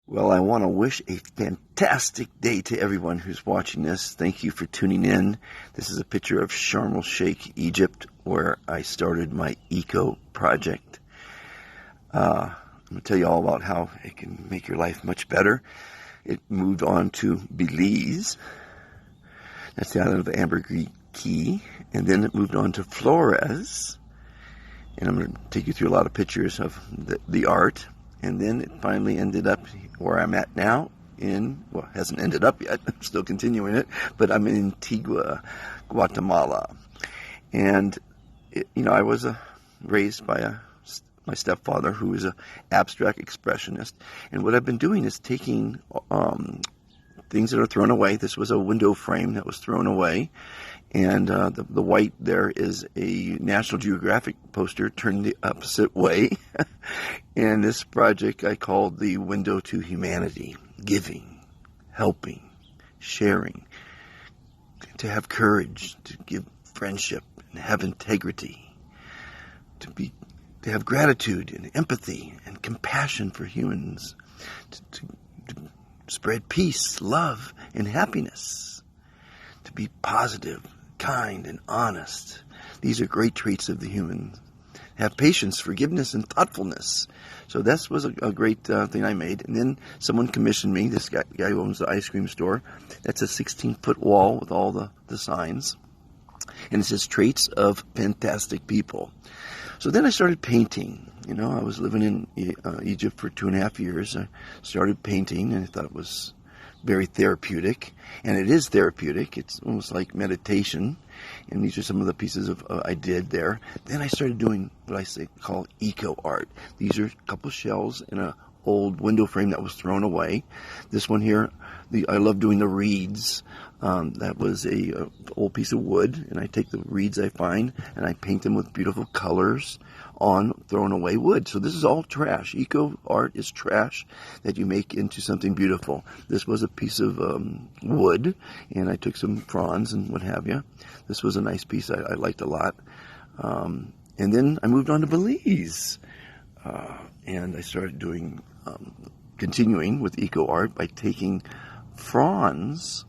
Well, I want to wish a fantastic day to everyone who's watching this. Thank you for tuning in. This is a picture of Sharm el-Sheikh, Egypt, where I started my eco project. I'm going to tell you all about how it can make your life much better. It moved on to Belize. That's the island of Ambergris Caye. And then it moved on to Flores. And I'm going to take you through a lot of pictures of the art. And then it finally ended up where I'm at now well, it hasn't ended up yet. I'm still continuing it, but I'm in Antigua, Guatemala. And, I was raised by my stepfather, who is an abstract expressionist. And what I've been doing is taking things that are thrown away. This was a window frame that was thrown away. And the white there is a National Geographic poster turned the opposite way. And this project I called the Window to Humanity. Giving, helping, sharing, to have courage, to give friendship and have integrity, to have gratitude and empathy and compassion for humans, to spread peace, love, and happiness, to be positive, kind, and honest. These are great traits of the human. Have patience, forgiveness, and thoughtfulness. So this was a great thing I made. And then someone commissioned me, this guy who owns the ice cream store. That's a 16-foot wall with all the signs. And it says, traits of fantastic people. So then I started painting. I was living in Egypt for 2.5 years. I started painting, and I thought it was very therapeutic. And it is therapeutic. It's almost like meditation. And these are some of the pieces I did there. Then I started doing what I call eco art. These are a couple shells in an old window frame that was thrown away. This one here, I love doing the reeds. That was a old piece of wood, and I take the reeds I find and I paint them with beautiful colors on thrown away wood. So this is all trash. Eco art is trash that you make into something beautiful. This was a piece of wood, and I took some fronds and what have you. This was a nice piece I liked a lot. And then I moved on to Belize, and I started doing, continuing with eco art by taking fronds.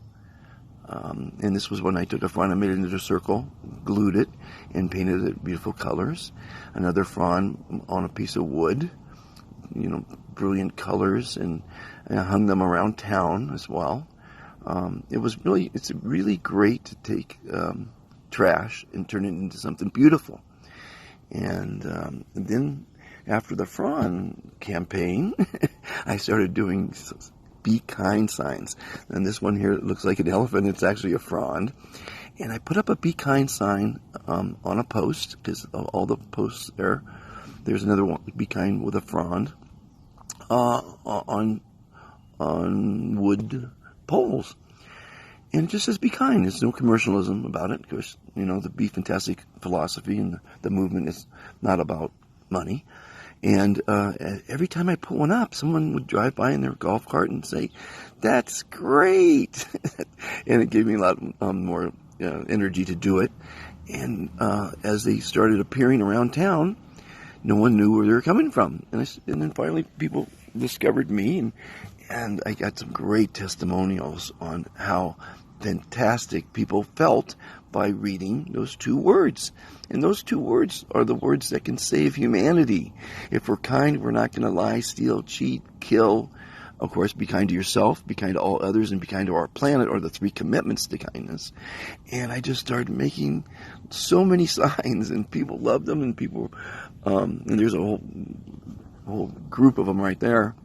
And this was when I took a frond, I made it into a circle, glued it, and painted it beautiful colors. Another frond on a piece of wood, brilliant colors, and I hung them around town as well. It's really great to take trash and turn it into something beautiful. And then after the frond campaign, I started doing be kind signs. And this one here looks like an elephant. It's actually a frond. And I put up a be kind sign on a post, because all the posts there. There's another one, be kind with a frond, on wood poles. And it just says be kind. There's no commercialism about it, because, the Be Fantastic philosophy and the movement is not about money. And every time I put one up, someone would drive by in their golf cart and say, "That's great." And it gave me a lot more energy to do it. And as they started appearing around town, no one knew where they were coming from. And then finally people discovered me, and I got some great testimonials on how fantastic people felt by reading those 2 words. And those 2 words are the words that can save humanity. If we're kind, we're not going to lie, steal, cheat, kill. Of course, be kind to yourself, be kind to all others, and be kind to our planet, are the 3 commitments to kindness. And I just started making so many signs, and people loved them, and people, and there's a whole group of them right there.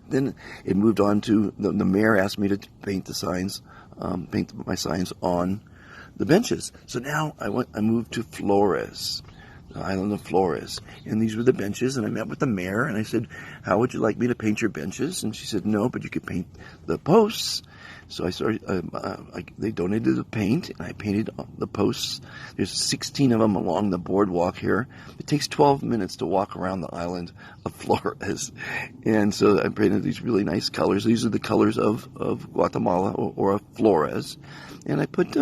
Then it moved on to the mayor asked me to paint the signs, paint my signs on the benches. So now I moved to Flores, the island of Flores, and these were the benches. And I met with the mayor, and I said, "How would you like me to paint your benches?" And she said, "No, but you could paint the posts." So I started. They donated the paint, and I painted the posts. There's 16 of them along the boardwalk here. It takes 12 minutes to walk around the island of Flores, and so I painted these really nice colors. These are the colors of Guatemala or of Flores, and I put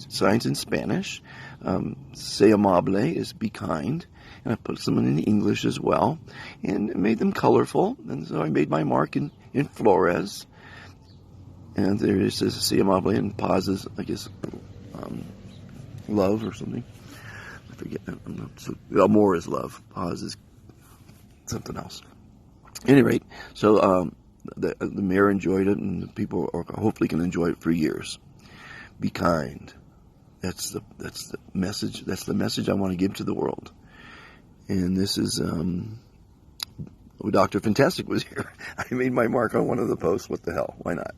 signs in Spanish. Se amable is be kind, and I put some in English as well, and made them colorful. And so I made my mark in Flores. And there it says "Se amable" and pauses, I guess, love or something. I forget. Amor is love. Pause is something else. At any rate, so the mayor enjoyed it, and the people are hopefully can enjoy it for years. Be kind. That's the message. That's the message I want to give to the world. And this is Dr. Fantastic was here. I made my mark on one of the posts. What the hell? Why not?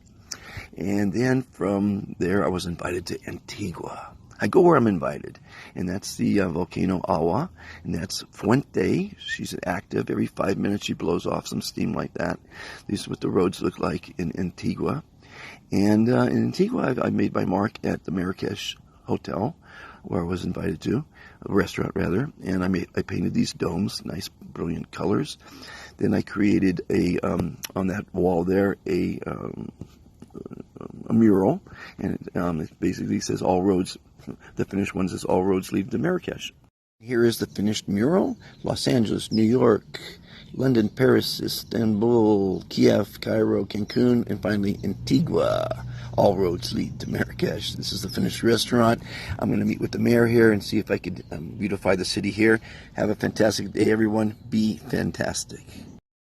And then from there, I was invited to Antigua. I go where I'm invited, and that's the volcano Agua, and that's Fuente. She's active. Every 5 minutes, she blows off some steam like that. This is what the roads look like in Antigua. And in Antigua, I made my mark at the Marrakesh Hotel, where I was invited to, a restaurant rather, and I painted these domes, nice, brilliant colors. Then I created on that wall there, a mural, and it basically says all roads. The finished one says all roads lead to Marrakesh. Here is the finished mural: Los Angeles, New York, London, Paris, Istanbul, Kiev, Cairo, Cancun, and finally Antigua. All roads lead to Marrakesh. This is the finished restaurant. I'm going to meet with the mayor here and see if I could beautify the city here. Have a fantastic day, everyone. Be fantastic.